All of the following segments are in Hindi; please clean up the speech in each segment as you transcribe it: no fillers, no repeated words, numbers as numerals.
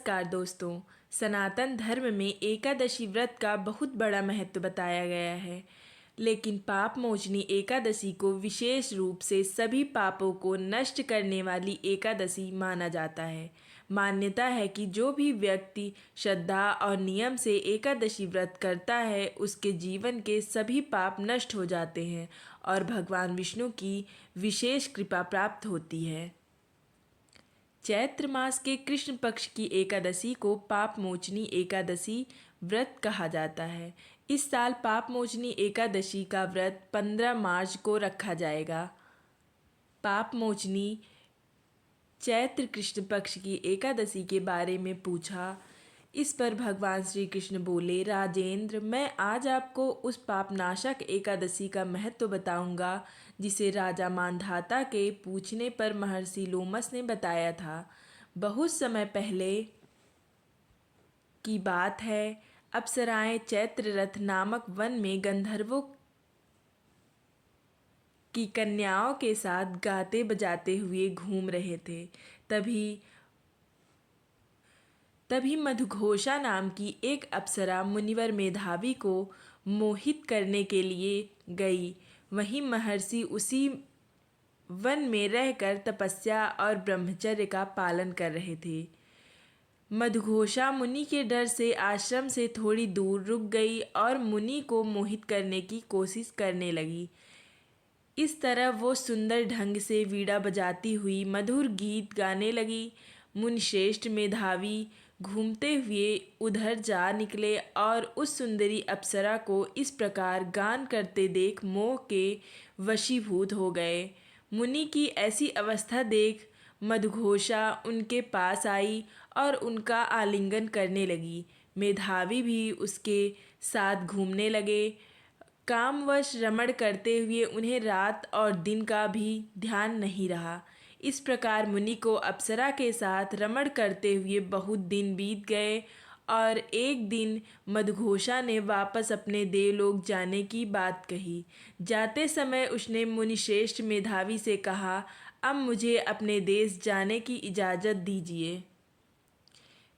नमस्कार दोस्तों। सनातन धर्म में एकादशी व्रत का बहुत बड़ा महत्व बताया गया है। लेकिन पाप मोचनी एकादशी को विशेष रूप से सभी पापों को नष्ट करने वाली एकादशी माना जाता है। मान्यता है कि जो भी व्यक्ति श्रद्धा और नियम से एकादशी व्रत करता है उसके जीवन के सभी पाप नष्ट हो जाते हैं और भगवान विष्णु की विशेष कृपा प्राप्त होती है। चैत्र मास के कृष्ण पक्ष की एकादशी को पाप मोचनी एकादशी व्रत कहा जाता है। इस साल पाप मोचनी एकादशी का व्रत 15 मार्च को रखा जाएगा। पाप मोचनी चैत्र कृष्ण पक्ष की एकादशी के बारे में पूछा। इस पर भगवान श्री कृष्ण बोले, राजेंद्र, मैं आज आपको उस पापनाशक एकादशी का महत्व बताऊंगा जिसे राजा मांधाता के पूछने पर महर्षि लोमस ने बताया था। बहुत समय पहले की बात है। अप्सराएं चैत्र रथ नामक वन में गंधर्वों की कन्याओं के साथ गाते बजाते हुए घूम रहे थे। तभी मधुघोषा नाम की एक अप्सरा मुनिवर मेधावी को मोहित करने के लिए गई। वहीं महर्षि उसी वन में रहकर तपस्या और ब्रह्मचर्य का पालन कर रहे थे। मधुघोषा मुनि के डर से आश्रम से थोड़ी दूर रुक गई और मुनि को मोहित करने की कोशिश करने लगी। इस तरह वो सुंदर ढंग से वीणा बजाती हुई मधुर गीत गाने लगी। मुनिश्रेष्ठ मेधावी घूमते हुए उधर जा निकले और उस सुंदरी अप्सरा को इस प्रकार गान करते देख मोह के वशीभूत हो गए। मुनि की ऐसी अवस्था देख मधुघोषा उनके पास आई और उनका आलिंगन करने लगी। मेधावी भी उसके साथ घूमने लगे। कामवश रमण करते हुए उन्हें रात और दिन का भी ध्यान नहीं रहा। इस प्रकार मुनि को अप्सरा के साथ रमण करते हुए बहुत दिन बीत गए और एक दिन मधुघोषा ने वापस अपने देवलोक जाने की बात कही। जाते समय उसने मुनिश्रेष्ठ मेधावी से कहा, अब मुझे अपने देश जाने की इजाज़त दीजिए।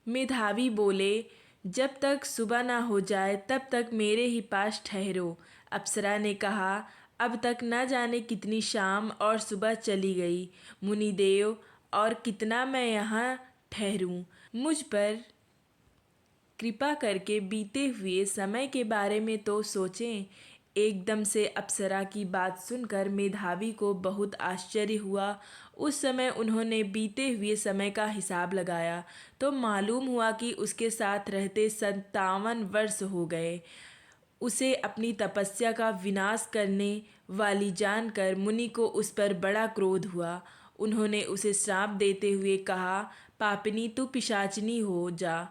मेधावी बोले, जब तक सुबह ना हो जाए तब तक मेरे ही पास ठहरो। अप्सरा ने कहा, अब तक न जाने कितनी शाम और सुबह चली गई मुनिदेव, और कितना मैं यहाँ ठहरूं। मुझ पर कृपा करके बीते हुए समय के बारे में तो सोचें। एकदम से अप्सरा की बात सुनकर मेधावी को बहुत आश्चर्य हुआ। उस समय उन्होंने बीते हुए समय का हिसाब लगाया तो मालूम हुआ कि उसके साथ रहते 57 वर्ष हो गए। उसे अपनी तपस्या का विनाश करने वाली जानकर मुनि को उस पर बड़ा क्रोध हुआ। उन्होंने उसे श्राप देते हुए कहा, पापिनी, तू पिशाचिनी हो जा।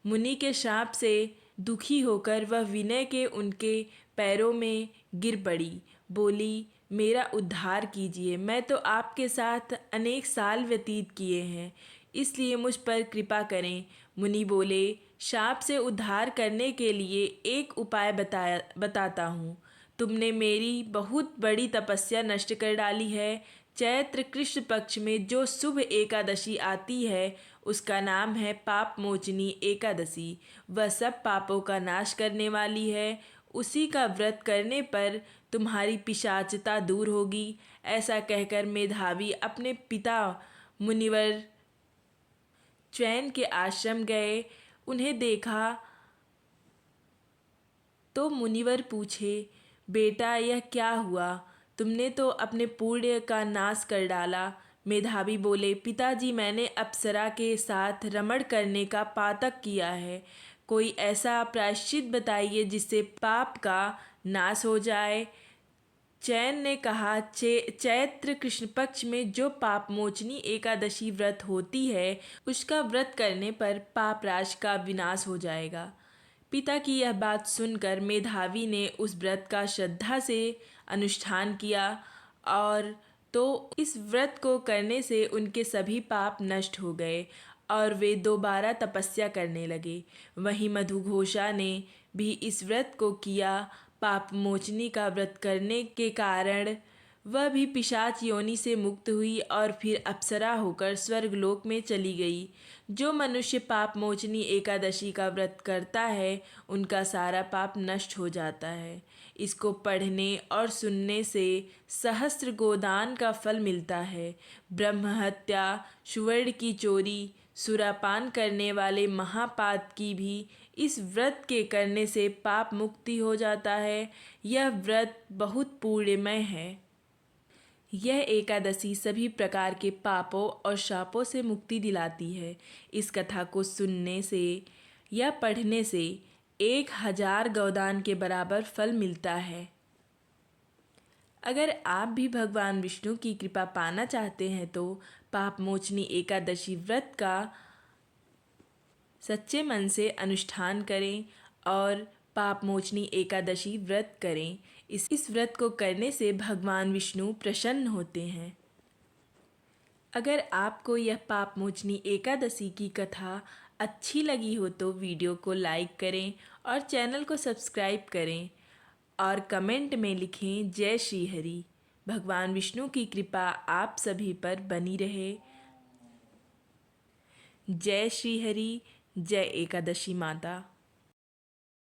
मुनि के शाप से दुखी होकर वह विनय के उनके पैरों में गिर पड़ी। बोली, मेरा उद्धार कीजिए। मैं तो आपके साथ अनेक साल व्यतीत किए हैं, इसलिए मुझ पर कृपा करें। मुनि बोले, शाप से उद्धार करने के लिए एक उपाय बताता हूँ। तुमने मेरी बहुत बड़ी तपस्या नष्ट कर डाली है। चैत्र कृष्ण पक्ष में जो शुभ एकादशी आती है उसका नाम है पाप मोचनी एकादशी। वह सब पापों का नाश करने वाली है। उसी का व्रत करने पर तुम्हारी पिशाचता दूर होगी। ऐसा कहकर मेधावी अपने पिता मुनिवर चैन के आश्रम गए। उन्हें देखा तो मुनिवर पूछे, बेटा, यह क्या हुआ? तुमने तो अपने पुण्य का नाश कर डाला। मेधावी बोले, पिताजी, मैंने अप्सरा के साथ रमण करने का पातक किया है। कोई ऐसा प्रायश्चित बताइए जिससे पाप का नाश हो जाए। चैन ने कहा, चैत्र कृष्ण पक्ष में जो पाप मोचनी एकादशी व्रत होती है उसका व्रत करने पर पाप राशि का विनाश हो जाएगा। पिता की यह बात सुनकर मेधावी ने उस व्रत का श्रद्धा से अनुष्ठान किया और तो इस व्रत को करने से उनके सभी पाप नष्ट हो गए और वे दोबारा तपस्या करने लगे। वहीं मधुघोषा ने भी इस व्रत को किया। पाप मोचनी का व्रत करने के कारण वह भी पिशाच योनि से मुक्त हुई और फिर अप्सरा होकर स्वर्गलोक में चली गई। जो मनुष्य पाप मोचनी एकादशी का व्रत करता है उनका सारा पाप नष्ट हो जाता है। इसको पढ़ने और सुनने से सहस्त्र गोदान का फल मिलता है। ब्रह्म हत्या, सुवर्ण की चोरी, सुरापान करने वाले महापात की भी इस व्रत के करने से पाप मुक्ति हो जाता है। यह व्रत बहुत पुण्यमय है। यह एकादशी सभी प्रकार के पापों और शापों से मुक्ति दिलाती है। इस कथा को सुनने से या पढ़ने से 1000 गोदान के बराबर फल मिलता है। अगर आप भी भगवान विष्णु की कृपा पाना चाहते हैं तो पाप मोचनी एकादशी व्रत का सच्चे मन से अनुष्ठान करें और पाप मोचनी एकादशी व्रत करें। इस व्रत को करने से भगवान विष्णु प्रसन्न होते हैं। अगर आपको यह पाप मोचनी एकादशी की कथा अच्छी लगी हो तो वीडियो को लाइक करें और चैनल को सब्सक्राइब करें और कमेंट में लिखें जय श्री हरि। भगवान विष्णु की कृपा आप सभी पर बनी रहे। जय श्री हरि। जय एकादशी माता।